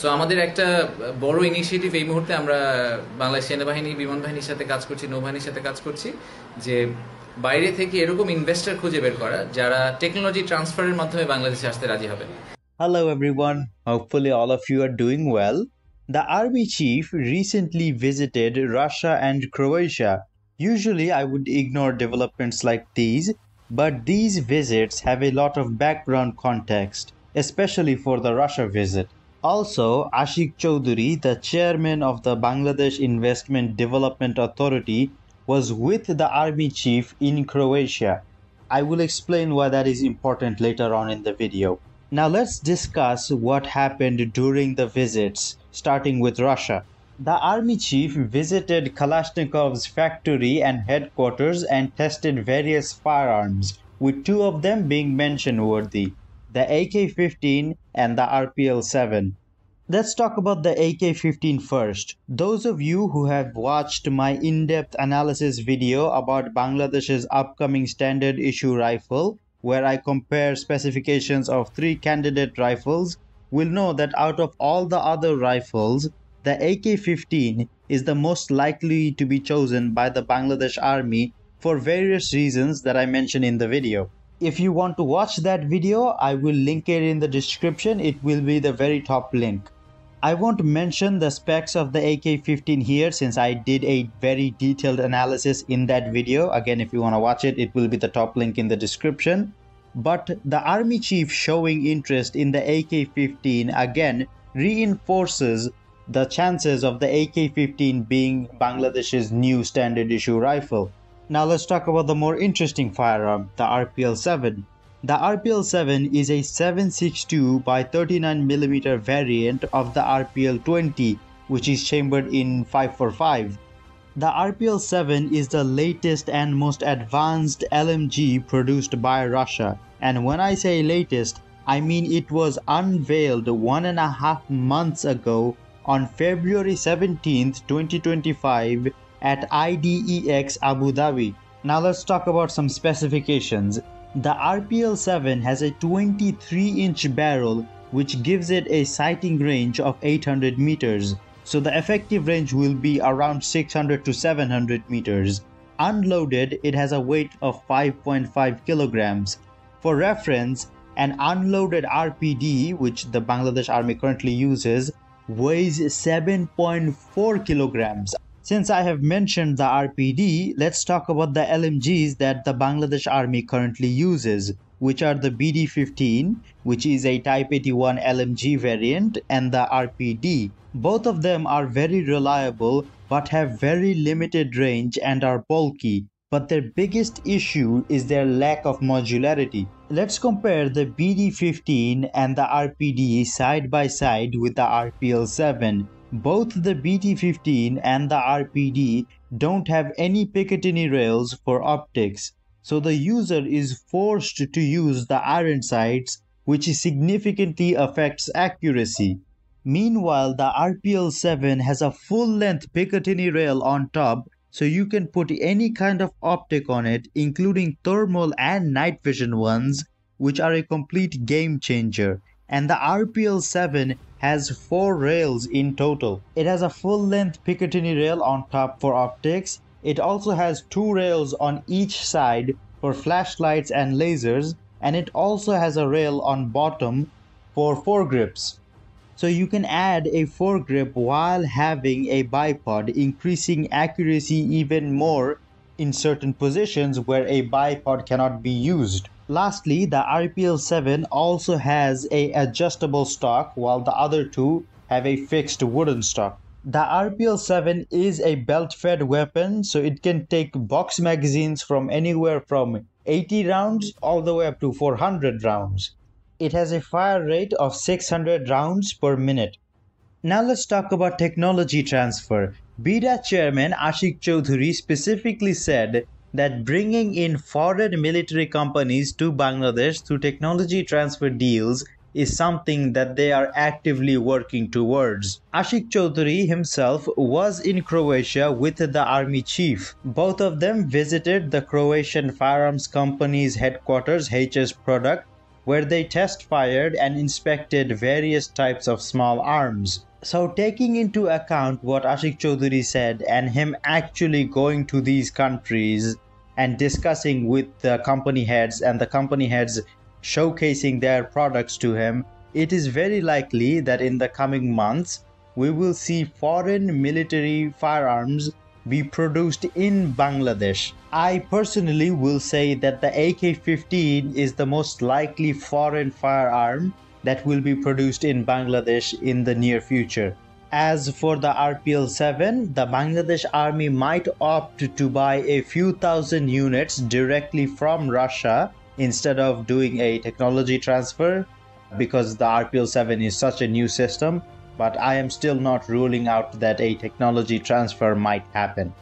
So আমাদের একটা বড় ইনিশিয়েটিভ এই মুহূর্তে আমরা বাংলাদেশ সেনাবাহিনী, বিমান বাহিনীর সাথে কাজ করছি, নৌবাহিনীর সাথে কাজ করছি, যে বাইরে থেকে এরকম ইনভেস্টর খুঁজে বের করা যারা টেকনোলজি ট্রান্সফারের মাধ্যমে বাংলাদেশে আসতে রাজি হবেন। Hello everyone, hopefully all of you are doing well. The army chief recently visited Russia and Croatia. Usually I would ignore developments like these, but these visits have a lot of background context, especially for the Russia visit. Also, Ashik Chowdhury, the chairman of the Bangladesh Investment Development Authority, was with the army chief in Croatia. I will explain why that is important later on in the video. Now let's discuss what happened during the visits, starting with Russia. The army chief visited Kalashnikov's factory and headquarters and tested various firearms, with two of them being mention-worthy, the AK-15 and the RPL-7. Let's talk about the AK-15 first. Those of you who have watched my in-depth analysis video about Bangladesh's upcoming standard issue rifle, where I compare specifications of 3 candidate rifles, will know that out of all the other rifles, the AK-15 is the most likely to be chosen by the Bangladesh Army for various reasons that I mentioned in the video. If you want to watch that video, I will link it in the description. It will be the very top link. I won't mention the specs of the AK-15 here since I did a very detailed analysis in that video. Again, if you want to watch it, it will be the top link in the description. But the army chief showing interest in the AK-15 again reinforces the chances of the AK-15 being Bangladesh's new standard issue rifle. Now let's talk about the more interesting firearm, the RPL-7. The RPL-7 is a 7.62 by 39mm variant of the RPL-20, which is chambered in 545. The RPL-7 is the latest and most advanced LMG produced by Russia. And when I say latest, I mean it was unveiled 1.5 months ago on February 17th, 2025 at IDEX Abu Dhabi. Now let's talk about some specifications. The RPL-7 has a 23-inch barrel which gives it a sighting range of 800 meters. So the effective range will be around 600 to 700 meters. Unloaded, it has a weight of 5.5 kilograms. For reference, an unloaded RPD, which the Bangladesh Army currently uses, weighs 7.4 kilograms. Since I have mentioned the RPD, let's talk about the LMGs that the Bangladesh Army currently uses, which are the BD-15, which is a Type 81 LMG variant, and the RPD. Both of them are very reliable but have very limited range and are bulky, but their biggest issue is their lack of modularity. Let's compare the BD-15 and the RPD side by side with the RPL-7. Both the BD-15 and the RPD don't have any Picatinny rails for optics, so the user is forced to use the iron sights, which significantly affects accuracy. Meanwhile, the RPL-7 has a full-length Picatinny rail on top, so you can put any kind of optic on it, including thermal and night vision ones, which are a complete game changer. And the RPL-7 has 4 rails in total. It has a full-length Picatinny rail on top for optics. It also has 2 rails on each side for flashlights and lasers, and it also has a rail on bottom for foregrips. So you can add a foregrip while having a bipod, increasing accuracy even more in certain positions where a bipod cannot be used. Lastly, the RPL-7 also has a adjustable stock, while the other two have a fixed wooden stock. The RPL-7 is a belt-fed weapon, so it can take box magazines from anywhere from 80 rounds all the way up to 400 rounds. It has a fire rate of 600 rounds per minute. Now let's talk about technology transfer. BIDA chairman Ashik Chowdhury specifically said that bringing in foreign military companies to Bangladesh through technology transfer deals is something that they are actively working towards. Ashik Chowdhury himself was in Croatia with the army chief. Both of them visited the Croatian firearms company's headquarters, HS Product, where they test fired and inspected various types of small arms. So taking into account what Ashik Chaudhary said and him actually going to these countries and discussing with the company heads and the company heads showcasing their products to him, it is very likely that in the coming months we will see foreign military firearms be produced in Bangladesh. I personally will say that the AK-15 is the most likely foreign firearm that will be produced in Bangladesh in the near future. As for the RPL-7, the Bangladesh army might opt to buy a few thousand units directly from Russia instead of doing a technology transfer, because the RPL-7 is such a new system, but I am still not ruling out that a technology transfer might happen.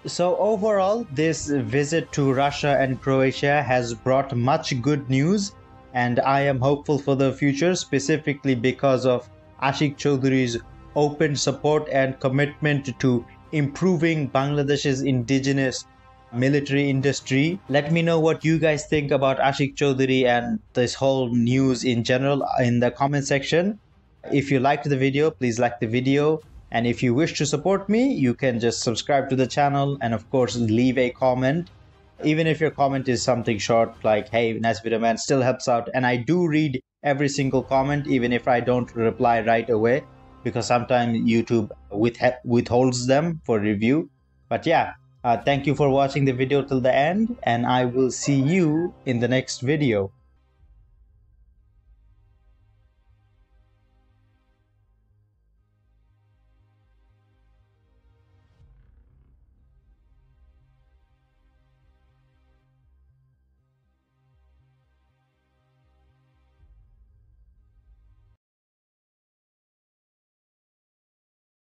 So overall, this visit to Russia and Croatia has brought much good news, and I am hopeful for the future, specifically because of Ashik Chaudhary's open support and commitment to improving Bangladesh's indigenous military industry. Let me know what you guys think about Ashik Chaudhary and this whole news in general in the comment section. If you liked the video, please like the video, and if you wish to support me, you can just subscribe to the channel and of course leave a comment. Even if your comment is something short like hey, nice video man, still helps out, and I do read every single comment even if I don't reply right away, because sometimes YouTube withholds them for review. But yeah, thank you for watching the video till the end, and I will see you in the next video.